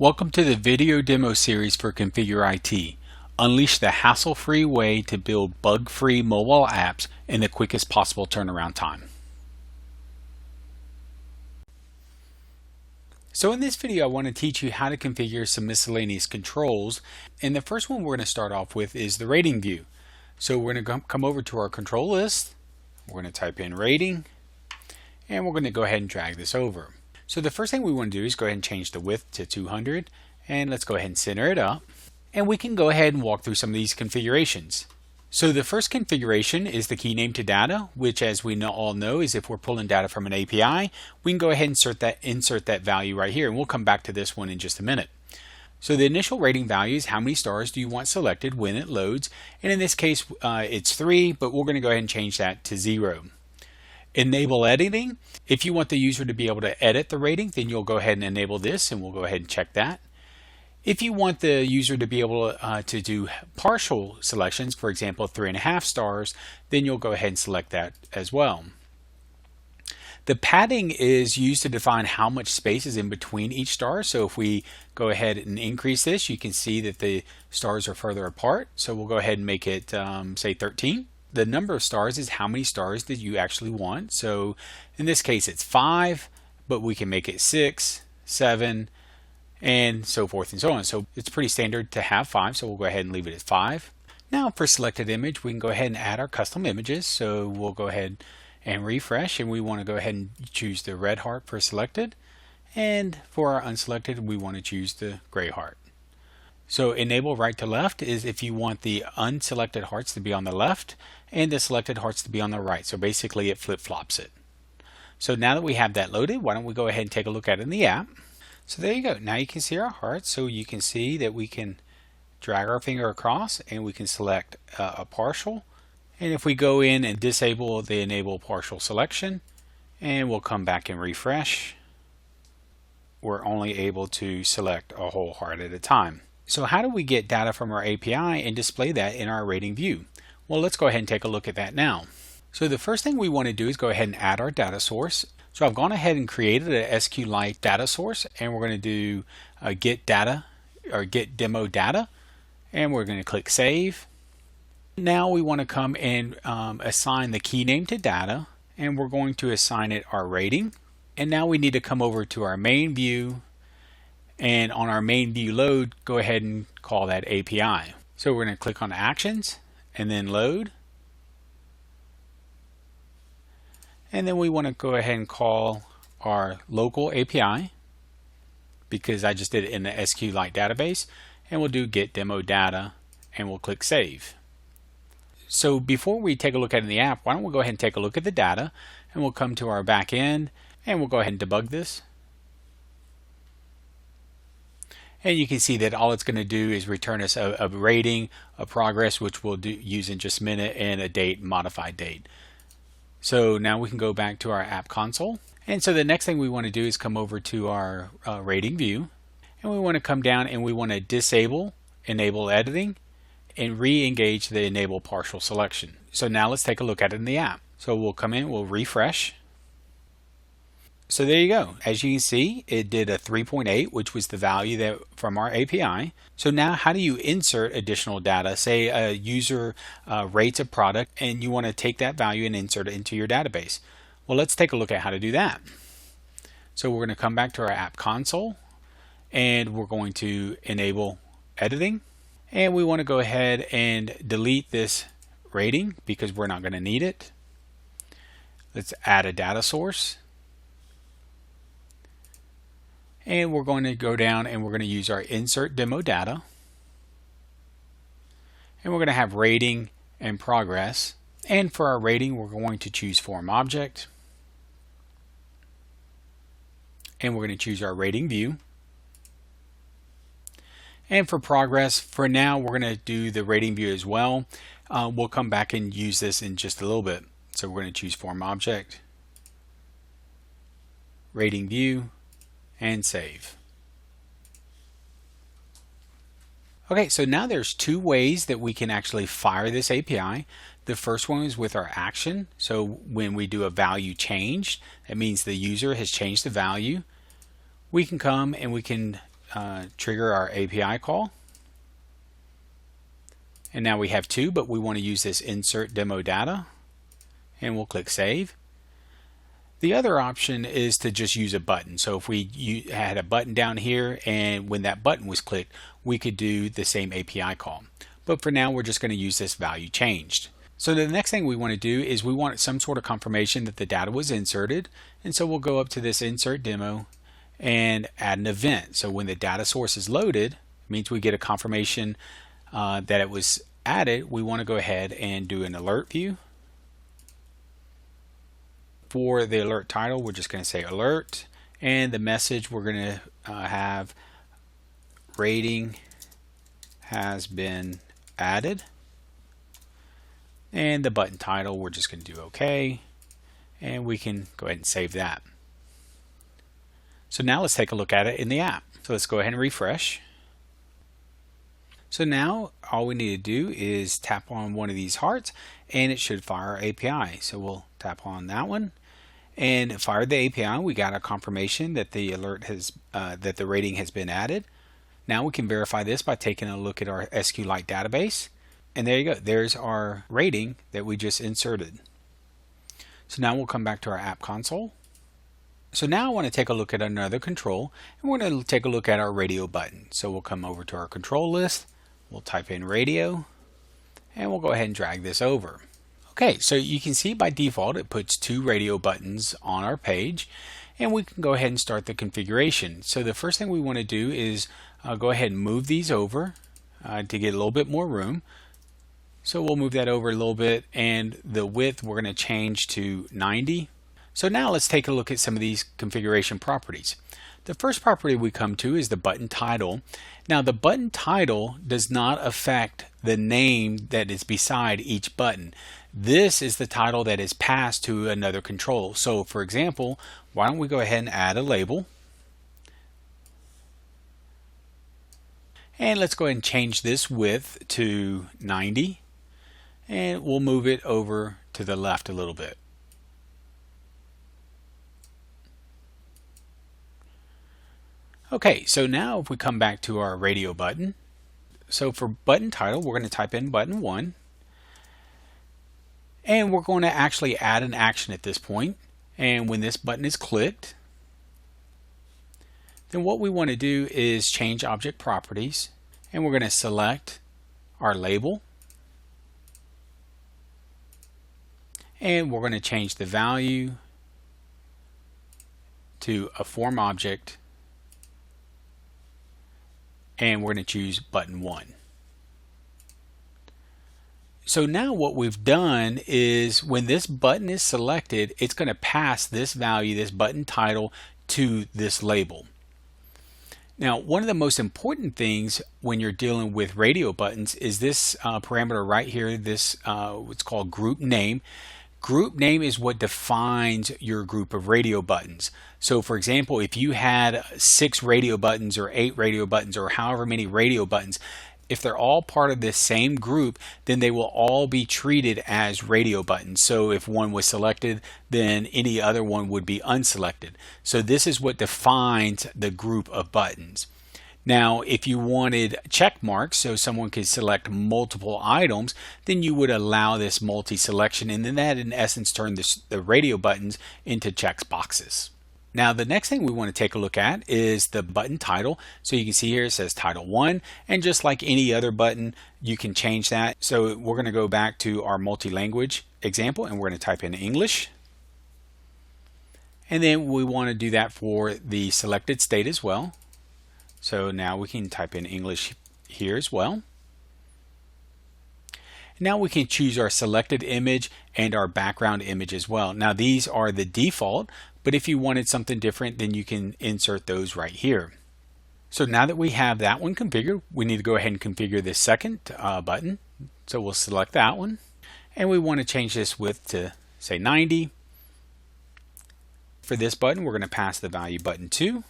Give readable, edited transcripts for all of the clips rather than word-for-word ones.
Welcome to the video demo series for Configure.IT. Unleash the hassle-free way to build bug-free mobile apps in the quickest possible turnaround time. So in this video I want to teach you how to configure some miscellaneous controls, and the first one we're going to start off with is the rating view. So we're going to come over to our control list, we're going to type in rating, and we're going to go ahead and drag this over. So the first thing we want to do is go ahead and change the width to 200, and let's go ahead and center it up. And we can go ahead and walk through some of these configurations. So the first configuration is the key name to data, which as we all know is if we're pulling data from an API, we can go ahead and insert that value right here, and we'll come back to this one in just a minute. So the initial rating value is how many stars do you want selected when it loads, and in this case it's 3, but we're going to go ahead and change that to 0. Enable editing. If you want the user to be able to edit the rating, then you'll go ahead and enable this, and we'll go ahead and check that. If you want the user to be able to do partial selections, for example 3.5 stars, then you'll go ahead and select that as well. The padding is used to define how much space is in between each star. So if we go ahead and increase this, you can see that the stars are further apart. So we'll go ahead and make it say 13. The number of stars is how many stars that you actually want. So in this case it's 5, but we can make it 6, 7, and so forth and so on. So it's pretty standard to have 5, so we'll go ahead and leave it at 5. Now for selected image, we can go ahead and add our custom images. So we'll go ahead and refresh, and we want to go ahead and choose the red heart for selected, and for our unselected we want to choose the gray heart. So enable right to left is if you want the unselected hearts to be on the left and the selected hearts to be on the right. So basically it flip-flops it. So now that we have that loaded, why don't we go ahead and take a look at it in the app. So there you go. Now you can see our hearts. So you can see that we can drag our finger across and we can select a partial. And if we go in and disable the enable partial selection, and we'll come back and refresh, we're only able to select a whole heart at a time. So how do we get data from our API and display that in our rating view? Well, let's go ahead and take a look at that now. So the first thing we want to do is go ahead and add our data source. So I've gone ahead and created a SQLite data source, and we're going to do get data or get demo data, and we're going to click save. Now we want to come and assign the key name to data, and we're going to assign it our rating. And now we need to come over to our main view, and on our main view load, go ahead and call that API. So we're going to click on actions and then load. And then we want to go ahead and call our local API, because I just did it in the SQLite database, and we'll do get demo data, and we'll click save. So before we take a look at it in the app, why don't we go ahead and take a look at the data, and we'll come to our back end, and we'll go ahead and debug this. And you can see that all it's going to do is return us a rating, a progress, which we'll use in just a minute, and a date, modified date. So now we can go back to our app console. And so the next thing we want to do is come over to our rating view, and we want to come down and we want to disable enable editing and re-engage the enable partial selection. So now let's take a look at it in the app. So we'll come in, we'll refresh. So there you go. As you can see, it did a 3.8, which was the value that from our API. So now how do you insert additional data? Say a user rates a product and you want to take that value and insert it into your database. Well, let's take a look at how to do that. So we're going to come back to our app console, and we're going to enable editing, and we want to go ahead and delete this rating because we're not going to need it. Let's add a data source. And we're going to go down and we're going to use our insert demo data, and we're going to have rating and progress. And for our rating, we're going to choose form object, and we're going to choose our rating view. And for progress, for now we're going to do the rating view as well. We'll come back and use this in just a little bit. So we're going to choose form object, rating view, and save. Okay, so now there's two ways that we can actually fire this API. The first one is with our action. So when we do a value change, that means the user has changed the value. We can come and we can trigger our API call. And now we have two, but we want to use this insert demo data, and we'll click save. The other option is to just use a button. So if we had a button down here, and when that button was clicked, we could do the same API call. But for now, we're just going to use this value changed. So the next thing we want to do is we want some sort of confirmation that the data was inserted. And so we'll go up to this insert demo and add an event. So when the data source is loaded, it means we get a confirmation that it was added. We want to go ahead and do an alert view. For the alert title, we're just going to say alert, and the message we're going to have rating has been added, and the button title we're just going to do OK, and we can go ahead and save that. So now let's take a look at it in the app. So let's go ahead and refresh. So now all we need to do is tap on one of these hearts, and it should fire our API. So we'll tap on that one, and it fired the API. We got a confirmation that the alert has that the rating has been added. Now we can verify this by taking a look at our SQLite database, and there you go. There's our rating that we just inserted. So now we'll come back to our app console. So now I want to take a look at another control, and we're going to take a look at our radio button. So we'll come over to our control list. We'll type in radio, and we'll go ahead and drag this over. Okay, so you can see by default it puts two radio buttons on our page, and we can go ahead and start the configuration. So the first thing we want to do is go ahead and move these over to get a little bit more room. So we'll move that over a little bit, and the width we're going to change to 90. So now let's take a look at some of these configuration properties. The first property we come to is the button title. Now the button title does not affect the name that is beside each button. This is the title that is passed to another control. So for example, why don't we go ahead and add a label. And let's go ahead and change this width to 90. And we'll move it over to the left a little bit. Okay, so now if we come back to our radio button, so for button title, we're going to type in button 1, and we're going to actually add an action at this point. And when this button is clicked, then what we want to do is change object properties, and we're going to select our label, and we're going to change the value to a form object, and we're going to choose button 1. So now what we've done is when this button is selected, it's going to pass this value, this button title, to this label. Now, one of the most important things when you're dealing with radio buttons is this parameter right here, this what's called group name. Group name is what defines your group of radio buttons. So for example, if you had 6 radio buttons or 8 radio buttons or however many radio buttons, if they're all part of this same group, then they will all be treated as radio buttons. So if one was selected, then any other one would be unselected. So this is what defines the group of buttons. Now, if you wanted check marks, so someone could select multiple items, then you would allow this multi-selection, and then that in essence turned the radio buttons into check boxes. Now, the next thing we want to take a look at is the button title. So you can see here it says title 1, and just like any other button, you can change that. So we're going to go back to our multi-language example, and we're going to type in English. And then we want to do that for the selected state as well. So now we can type in English here as well. Now we can choose our selected image and our background image as well. Now these are the default, but if you wanted something different, then you can insert those right here. So now that we have that one configured, we need to go ahead and configure this second button. So we'll select that one, and we want to change this width to say 90. For this button, we're going to pass the value button 2.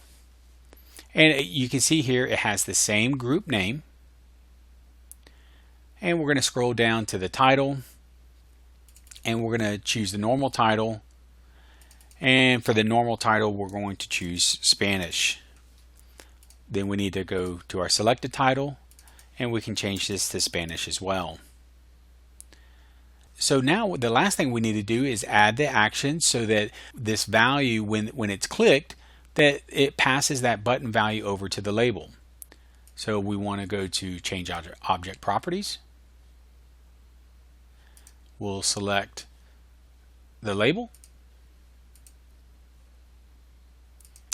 And you can see here it has the same group name. And we're going to scroll down to the title, and we're going to choose the normal title. And for the normal title, we're going to choose Spanish. then we need to go to our selected title, and we can change this to Spanish as well. So now the last thing we need to do is add the action so that this value, when it's clicked, that it passes that button value over to the label. So we want to go to Change Object Properties. We'll select the label.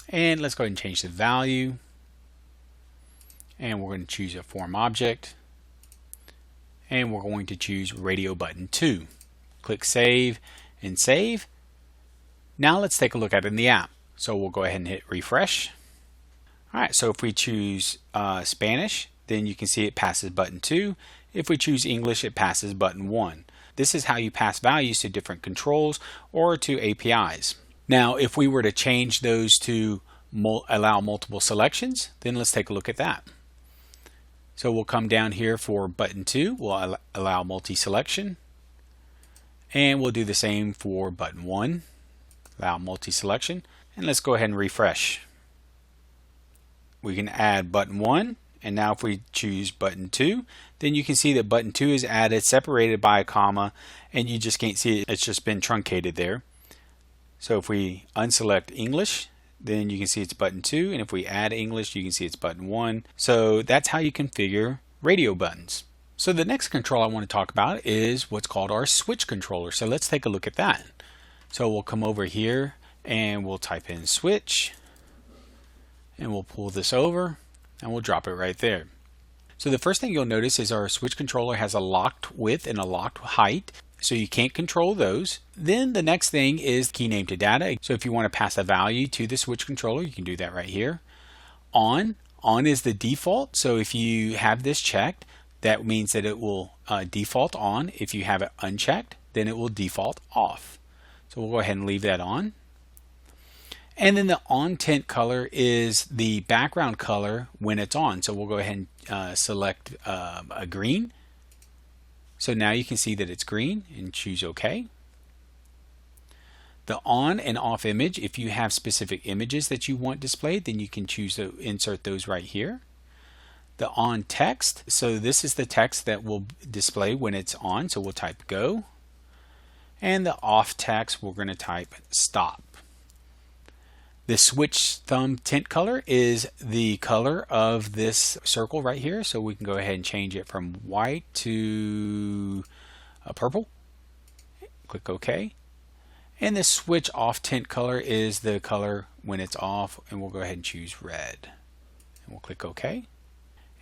And let's go ahead and change the value. And we're going to choose a form object. And we're going to choose radio button 2. Click Save and Save. Now let's take a look at it in the app. So we'll go ahead and hit refresh. Alright, so if we choose Spanish, then you can see it passes button 2. If we choose English, it passes button 1. This is how you pass values to different controls or to APIs. Now, if we were to change those to allow multiple selections, then let's take a look at that. So we'll come down here for button 2, we'll allow multi-selection, and we'll do the same for button 1, allow multi-selection, and let's go ahead and refresh. We can add button 1, and now if we choose button 2, then you can see that button 2 is added, separated by a comma, and you just can't see it, it's just been truncated there. So if we unselect English, then you can see it's button 2, and if we add English, you can see it's button 1. So that's how you configure radio buttons. So the next control I want to talk about is what's called our switch controller. So let's take a look at that. So we'll come over here and we'll type in switch, and we'll pull this over and we'll drop it right there. So the first thing you'll notice is our switch controller has a locked width and a locked height. So you can't control those. Then the next thing is key name to data. So if you want to pass a value to the switch controller, you can do that right here. On is the default. So if you have this checked, that means that it will default on. If you have it unchecked, then it will default off. So we'll go ahead and leave that on. And then the on tint color is the background color when it's on. So we'll go ahead and select a green. So now you can see that it's green and choose OK. The on and off image, if you have specific images that you want displayed, then you can choose to insert those right here. The on text, so this is the text that will display when it's on, so we'll type go. And the off text, we're going to type stop. The switch thumb tint color is the color of this circle right here, so we can go ahead and change it from white to purple. Click OK. And the switch off tint color is the color when it's off, and we'll go ahead and choose red. And we'll click OK.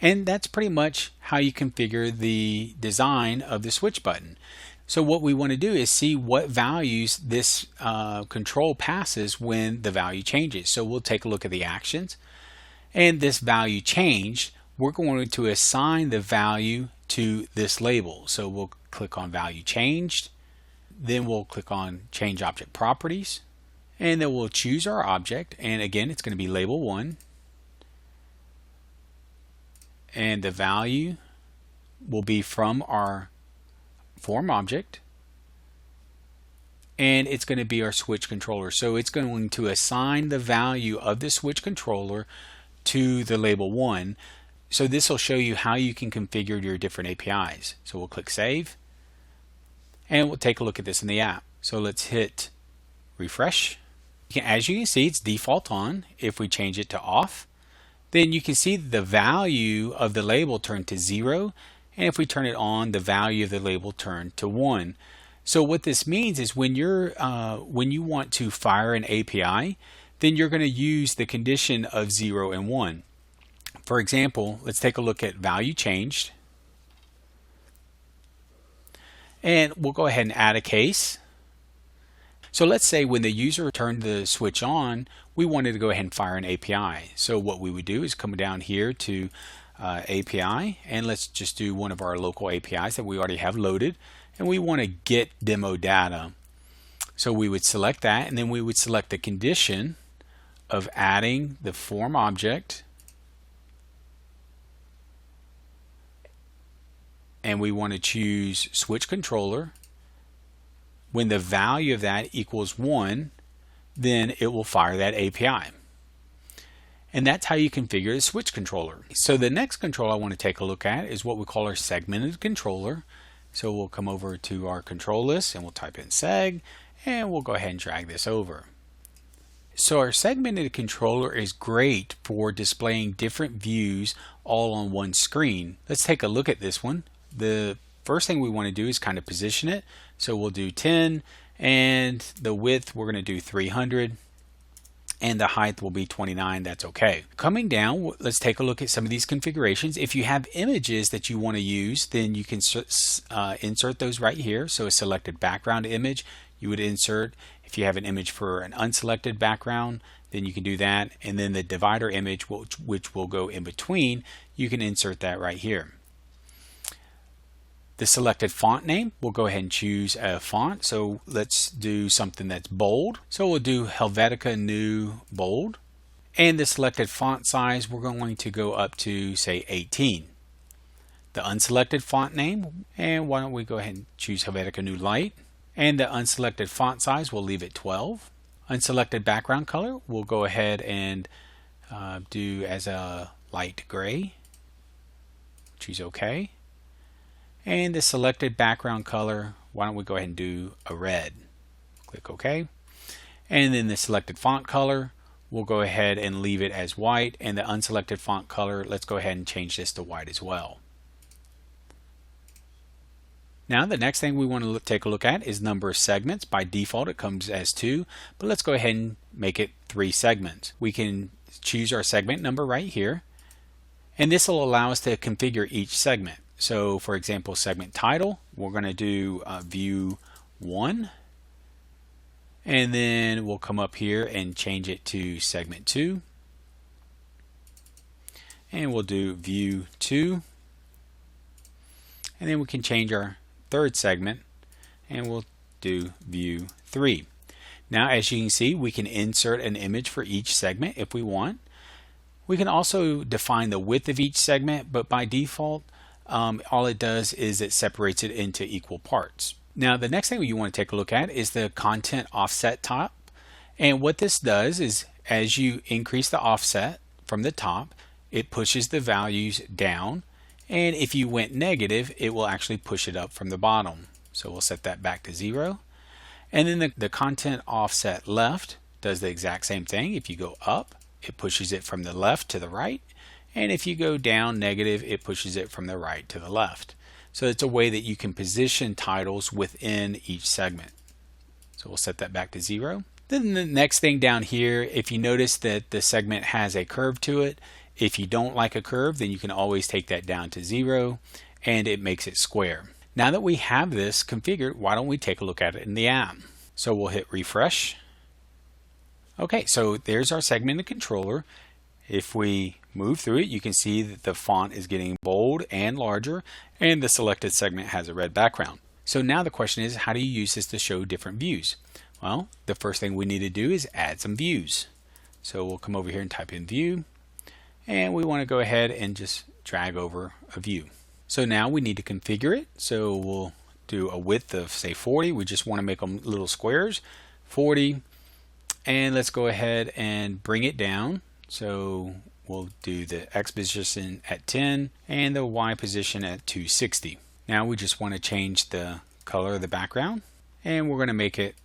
And that's pretty much how you configure the design of the switch button. So what we want to do is see what values this control passes when the value changes. So we'll take a look at the actions, and this value changed. We're going to assign the value to this label. So we'll click on value changed, then we'll click on change object properties, and then we'll choose our object, and again it's going to be label 1, and the value will be from our form object, and it's going to be our switch controller. So it's going to assign the value of the switch controller to the label 1. So this will show you how you can configure your different APIs. So we'll click save, and we'll take a look at this in the app. So let's hit refresh. As you can see, it's default on. If we change it to off, then you can see the value of the label turned to 0. And if we turn it on, the value of the label turned to 1. So what this means is when you want to fire an API, then you're going to use the condition of 0 and 1. For example, let's take a look at value changed. And we'll go ahead and add a case. So let's say when the user turned the switch on, we wanted to go ahead and fire an API. So what we would do is come down here to API, and let's just do one of our local APIs that we already have loaded, and we want to get demo data. So we would select that, and then we would select the condition of adding the form object, and we want to choose switch controller. When the value of that equals 1, then it will fire that API. And that's how you configure the switch controller. So the next control I want to take a look at is what we call our segmented controller. So we'll come over to our control list and we'll type in seg, and we'll go ahead and drag this over. So our segmented controller is great for displaying different views all on one screen. Let's take a look at this one. The first thing we want to do is kind of position it. So we'll do 10, and the width we're going to do 300. And the height will be 29. That's okay. Coming down, let's take a look at some of these configurations. If you have images that you want to use, then you can insert those right here. So a selected background image you would insert. If you have an image for an unselected background, then you can do that. And then the divider image, which will go in between, you can insert that right here. The selected font name, we'll go ahead and choose a font. So let's do something that's bold. So we'll do Helvetica New Bold. And the selected font size, we're going to go up to, say, 18. The unselected font name, and why don't we go ahead and choose Helvetica New Light. And the unselected font size, we'll leave it 12. Unselected background color, we'll go ahead and do as a light gray. Choose OK. And the selected background color, why don't we go ahead and do a red. Click OK. And then the selected font color, we'll go ahead and leave it as white. And the unselected font color, let's go ahead and change this to white as well. Now the next thing we want to take a look at is number of segments. By default it comes as 2, but let's go ahead and make it 3 segments. We can choose our segment number right here, and this will allow us to configure each segment. So for example, segment title, we're going to do view 1, and then we'll come up here and change it to segment 2, and we'll do view 2, and then we can change our third segment and we'll do view 3. Now as you can see, we can insert an image for each segment if we want. We can also define the width of each segment, but by default all it does is it separates it into equal parts. Now the next thing you want to take a look at is the content offset top, and what this does is as you increase the offset from the top, it pushes the values down, and if you went negative it will actually push it up from the bottom. So we'll set that back to 0. And then the content offset left does the exact same thing. If you go up, it pushes it from the left to the right, and if you go down negative, it pushes it from the right to the left. So it's a way that you can position titles within each segment. So we'll set that back to 0. Then the next thing down here, if you notice that the segment has a curve to it, if you don't like a curve, then you can always take that down to 0 and it makes it square. Now that we have this configured, why don't we take a look at it in the app? So we'll hit refresh. Okay, so there's our segmented controller. If we move through it, you can see that the font is getting bold and larger, and the selected segment has a red background. So now the question is, how do you use this to show different views? Well, the first thing we need to do is add some views. So we'll come over here and type in view, and we want to go ahead and just drag over a view. So now we need to configure it. So we'll do a width of say 40. We just want to make them little squares, 40, and let's go ahead and bring it down. So we'll do the X position at 10 and the Y position at 260. Now we just want to change the color of the background, and we're going to make it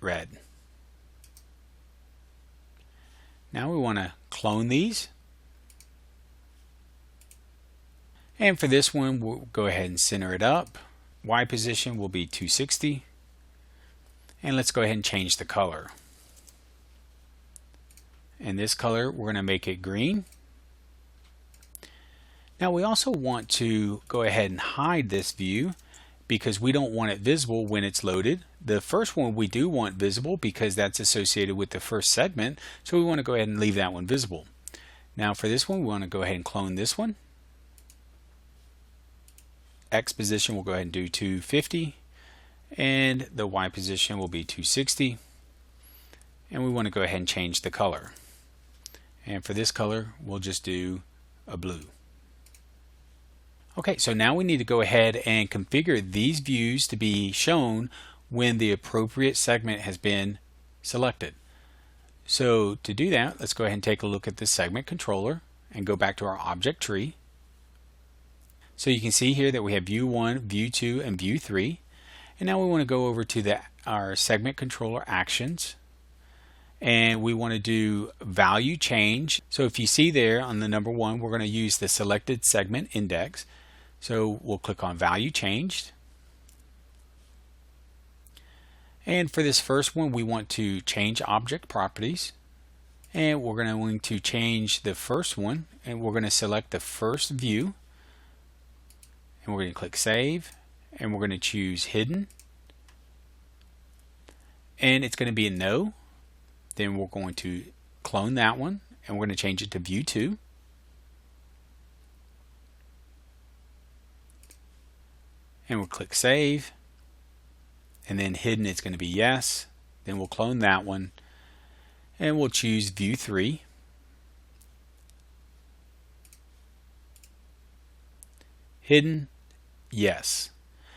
red. Now we want to clone these, and for this one we'll go ahead and center it up. Y position will be 260, and let's go ahead and change the color. And this color we're going to make it green. Now we also want to go ahead and hide this view because we don't want it visible when it's loaded. The first one we do want visible because that's associated with the first segment, so we want to go ahead and leave that one visible. Now for this one we want to go ahead and clone this one. X position we'll go ahead and do 250, and the Y position will be 260, and we want to go ahead and change the color. And for this color we'll just do a blue. Okay, so now we need to go ahead and configure these views to be shown when the appropriate segment has been selected. So to do that, let's go ahead and take a look at this segment controller and go back to our object tree. So you can see here that we have view 1, view 2, and view 3. And now we want to go over to our segment controller actions. And we want to do value change. So if you see there on the number 1, we're going to use the selected segment index. So we'll click on value changed. And for this first one, we want to change object properties. And we're going to change the first one, and we're going to select the first view. And we're going to click Save, and we're going to choose Hidden. And it's going to be a no. Then we're going to clone that one, and we're going to change it to View 2. And we'll click Save. And then Hidden, it's going to be yes. Then we'll clone that one, and we'll choose View 3. Hidden, yes.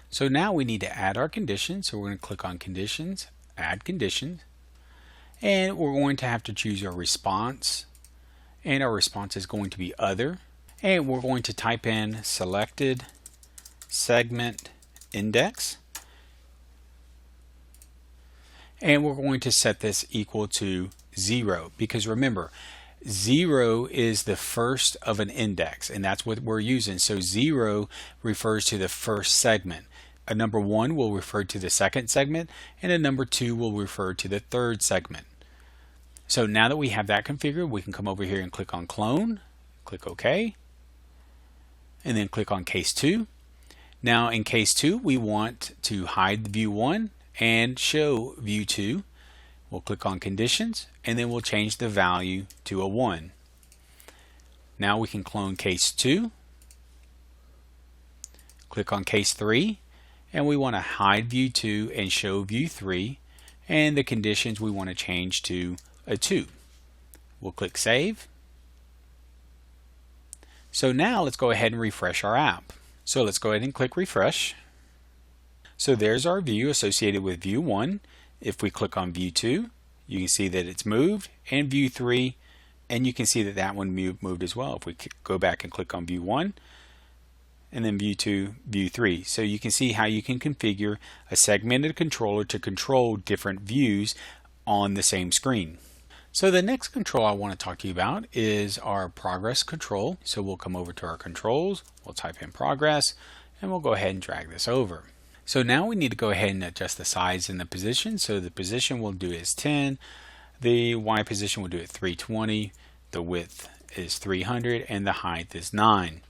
So now we need to add our conditions. So we're going to click on Conditions, Add Conditions, and we're going to have to choose our response, and our response is going to be Other, and we're going to type in Selected Segment Index, and we're going to set this equal to 0, because remember, 0 is the first of an index, and that's what we're using. So 0 refers to the first segment. A number 1 will refer to the second segment, and a number 2 will refer to the third segment. So now that we have that configured, we can come over here and click on Clone, click OK, and then click on Case 2. Now in Case 2, we want to hide View 1 and show View 2. We'll click on Conditions, and then we'll change the value to a 1. Now we can clone Case 2, click on Case 3, and we want to hide View 2 and show View 3, and the conditions we want to change to a 2. We'll click Save. So now let's go ahead and refresh our app. So let's go ahead and click Refresh. So there's our view associated with View 1. If we click on View 2, you can see that it's moved, and View 3, and you can see that that one moved as well. If we go back and click on View 1, and then View 2, View 3. So you can see how you can configure a segmented controller to control different views on the same screen. So the next control I want to talk to you about is our progress control. So we'll come over to our controls, we'll type in progress, and we'll go ahead and drag this over. So now we need to go ahead and adjust the size and the position. So the position we'll do is 10, the Y position we'll do at 320, the width is 300, and the height is 9.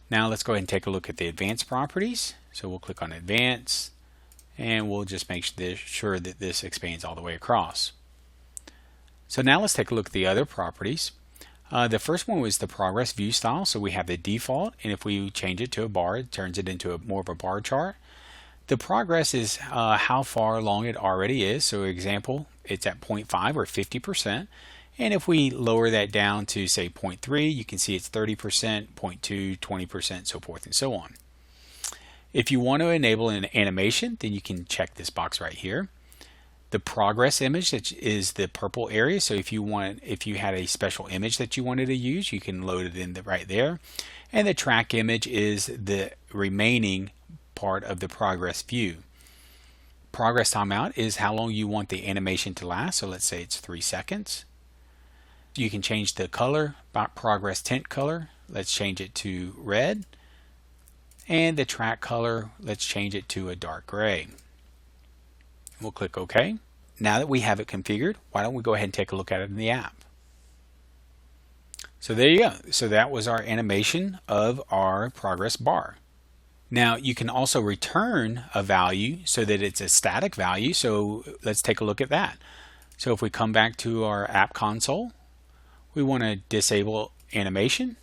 Now let's go ahead and take a look at the advanced properties. So we'll click on Advanced, and we'll just make sure that this expands all the way across. So now let's take a look at the other properties. The first one was the progress view style. So we have the default, and if we change it to a bar, it turns it into more of a bar chart. The progress is how far along it already is. So example, it's at 0.5 or 50%. And if we lower that down to say 0.3, you can see it's 30%, 0.2, 20%, so forth and so on. If you want to enable an animation, then you can check this box right here. The progress image is the purple area. So if you had a special image that you wanted to use, you can load it in right there. And the track image is the remaining part of the progress view. Progress timeout is how long you want the animation to last. So let's say it's 3 seconds. You can change the color, progress tint color. Let's change it to red. And the track color, let's change it to a dark gray. We'll click OK. Now that we have it configured, why don't we go ahead and take a look at it in the app. So there you go. So that was our animation of our progress bar. Now you can also return a value so that it's a static value. So let's take a look at that. So if we come back to our app console, we want to disable animation,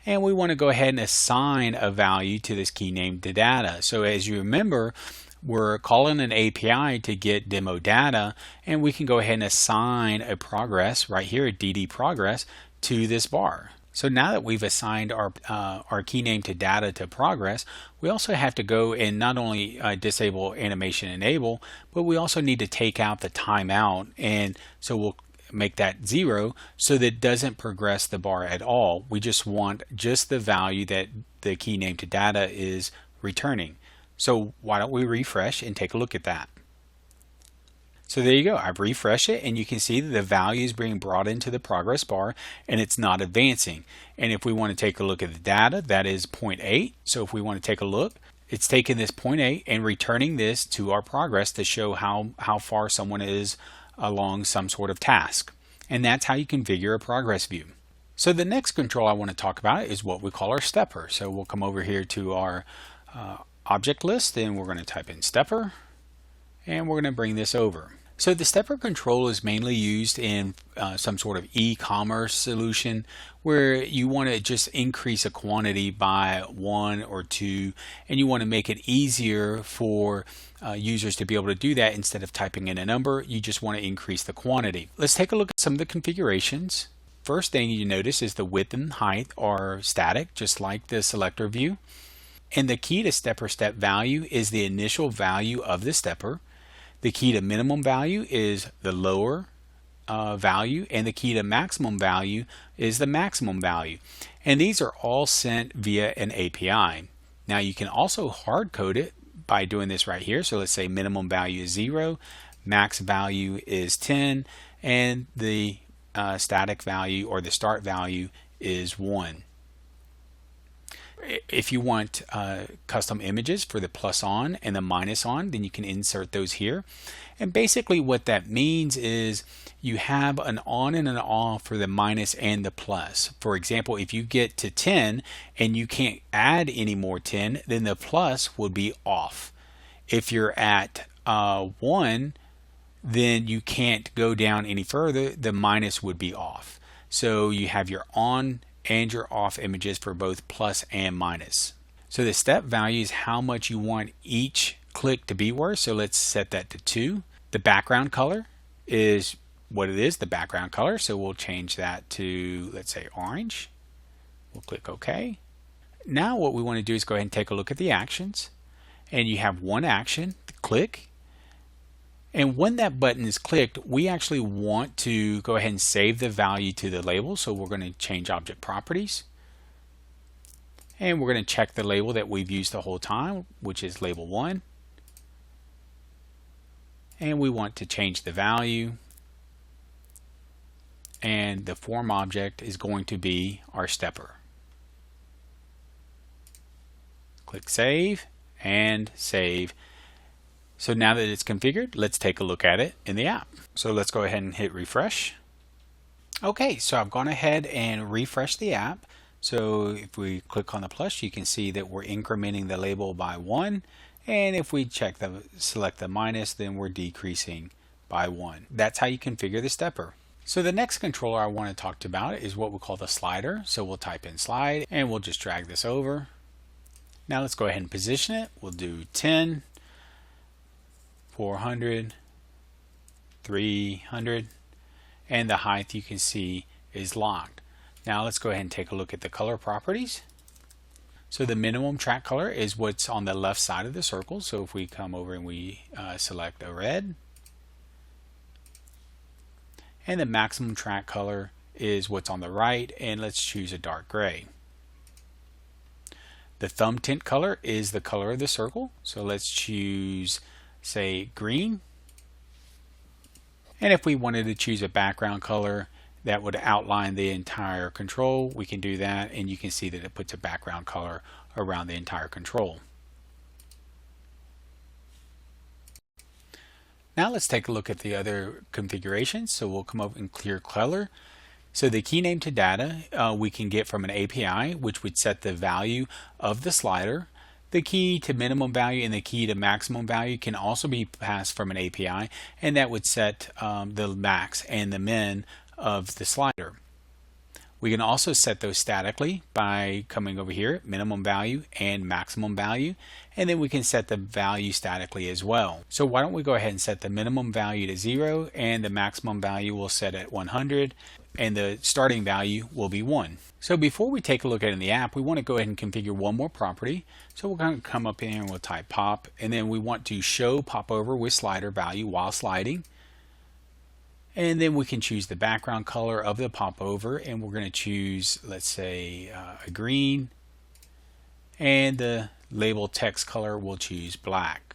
and we want to go ahead and assign a value to this key named data. So as you remember, we're calling an API to get demo data, and we can go ahead and assign a progress right here, a DD progress, to this bar. So now that we've assigned our key name to data to progress, we also have to go and not only disable animation enable, but we also need to take out the timeout. And so we'll make that 0 so that it doesn't progress the bar at all. We just want just the value that the key name to data is returning. So why don't we refresh and take a look at that. So there you go. I've refreshed it and you can see that the value is being brought into the progress bar and it's not advancing. And if we want to take a look at the data, that is 0.8. So if we want to take a look, it's taking this 0.8 and returning this to our progress to show how far someone is along some sort of task. And that's how you configure a progress view. So the next control I want to talk about is what we call our stepper. So we'll come over here to our object list and we're going to type in stepper and we're going to bring this over. So the stepper control is mainly used in some sort of e-commerce solution where you want to just increase a quantity by 1 or 2 and you want to make it easier for users to be able to do that. Instead of typing in a number, you just want to increase the quantity. Let's take a look at some of the configurations. First thing you notice is the width and height are static, just like the selector view. And the key to stepper step value is the initial value of the stepper. The key to minimum value is the lower value, and the key to maximum value is the maximum value. And these are all sent via an API. Now you can also hard code it by doing this right here. So let's say minimum value is 0, max value is 10, and the static value or the start value is 1. If you want custom images for the plus on and the minus on, then you can insert those here. And basically what that means is you have an on and an off for the minus and the plus. For example, if you get to 10 and you can't add any more 10, then the plus would be off. If you're at 1, then you can't go down any further, the minus would be off. So you have your on and your off images for both plus and minus. So the step value is how much you want each click to be worth. So let's set that to 2. The background color is what it is, the background color. So we'll change that to, let's say, orange. We'll click OK. Now what we want to do is go ahead and take a look at the actions. And you have one action, click. And when that button is clicked, we actually want to go ahead and save the value to the label. So we're going to change object properties. And we're going to check the label that we've used the whole time, which is label 1. And we want to change the value. And the form object is going to be our stepper. Click Save and Save. So now that it's configured, let's take a look at it in the app. So let's go ahead and hit refresh. Okay, so I've gone ahead and refreshed the app. So if we click on the plus, you can see that we're incrementing the label by 1. And if we select the minus, then we're decreasing by 1. That's how you configure the stepper. So the next controller I want to talk about is what we call the slider. So we'll type in slide and we'll just drag this over. Now let's go ahead and position it. We'll do 10. 400, 300, and the height you can see is locked. Now let's go ahead and take a look at the color properties. So the minimum track color is what's on the left side of the circle. So if we come over and we select a red, and the maximum track color is what's on the right, and let's choose a dark gray. The thumb tint color is the color of the circle. So let's choose, say, green. And if we wanted to choose a background color that would outline the entire control, we can do that, and you can see that it puts a background color around the entire control. Now let's take a look at the other configurations. So we'll come over and clear color. So the key name to data we can get from an API, which would set the value of the slider. The key to minimum value and the key to maximum value can also be passed from an API, and that would set the max and the min of the slider. We can also set those statically by coming over here, minimum value and maximum value, and then we can set the value statically as well. So why don't we go ahead and set the minimum value to 0 and the maximum value we'll set at 100, and the starting value will be 1. So before we take a look at it in the app, we want to go ahead and configure one more property. So we're going to come up in here and we'll type pop, and then we want to show popover with slider value while sliding. And then we can choose the background color of the popover, and we're going to choose, let's say, a green, and the label text color we'll choose black.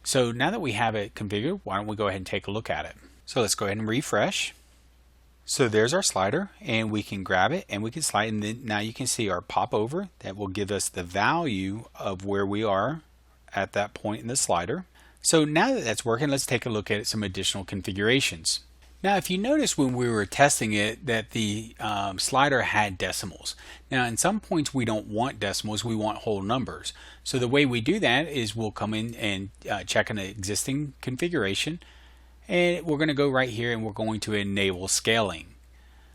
So now that we have it configured, why don't we go ahead and take a look at it. So let's go ahead and refresh. So there's our slider, and we can grab it and we can slide, and then now you can see our popover that will give us the value of where we are at that point in the slider. So now that that's working, let's take a look at some additional configurations. Now if you notice when we were testing it that the slider had decimals. Now in some points we don't want decimals, we want whole numbers. So the way we do that is we'll come in and check an existing configuration, and we're going to go right here and we're going to enable scaling.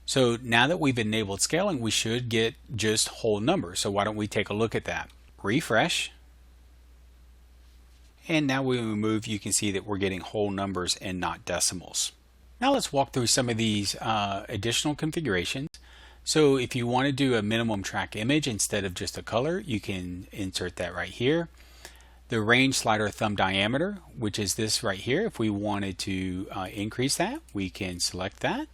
So now that we've enabled scaling, we should get just whole numbers. So why don't we take a look at that. Refresh. And now when we move, you can see that we're getting whole numbers and not decimals. Now let's walk through some of these additional configurations. So if you want to do a minimum track image instead of just a color, you can insert that right here. The range slider thumb diameter, which is this right here, if we wanted to increase that, we can select that.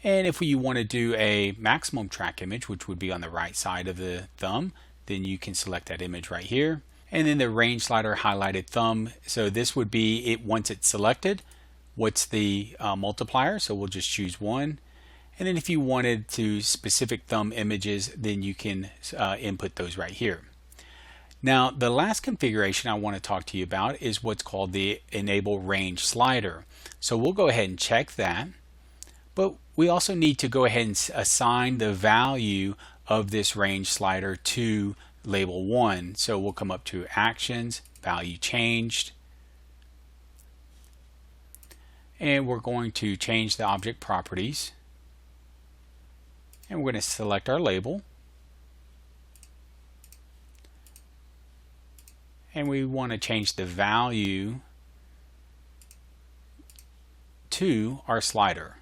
And if you want to do a maximum track image, which would be on the right side of the thumb, then you can select that image right here. And then the range slider highlighted thumb, so this would be it once it's selected, what's the multiplier, so we'll just choose 1. And then if you wanted to specific thumb images, then you can input those right here. Now the last configuration I want to talk to you about is what's called the enable range slider. So we'll go ahead and check that, but we also need to go ahead and assign the value of this range slider to label 1. So we'll come up to actions, value changed, and we're going to change the object properties, and we're going to select our label. And we want to change the value to our slider.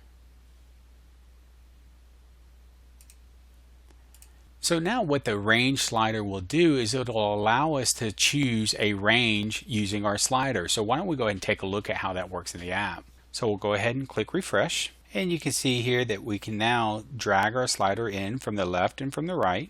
So now what the range slider will do is it will allow us to choose a range using our slider. So why don't we go ahead and take a look at how that works in the app. So we'll go ahead and click refresh, and you can see here that we can now drag our slider in from the left and from the right,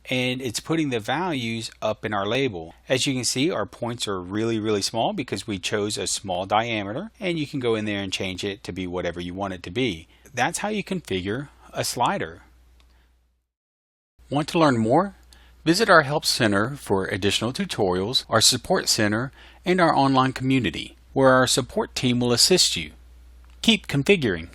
and it's putting the values up in our label. As you can see, our points are really small because we chose a small diameter, and you can go in there and change it to be whatever you want it to be. That's how you configure a slider. Want to learn more? Visit our Help Center for additional tutorials, our Support Center, and our online community, where our support team will assist you. Keep configuring.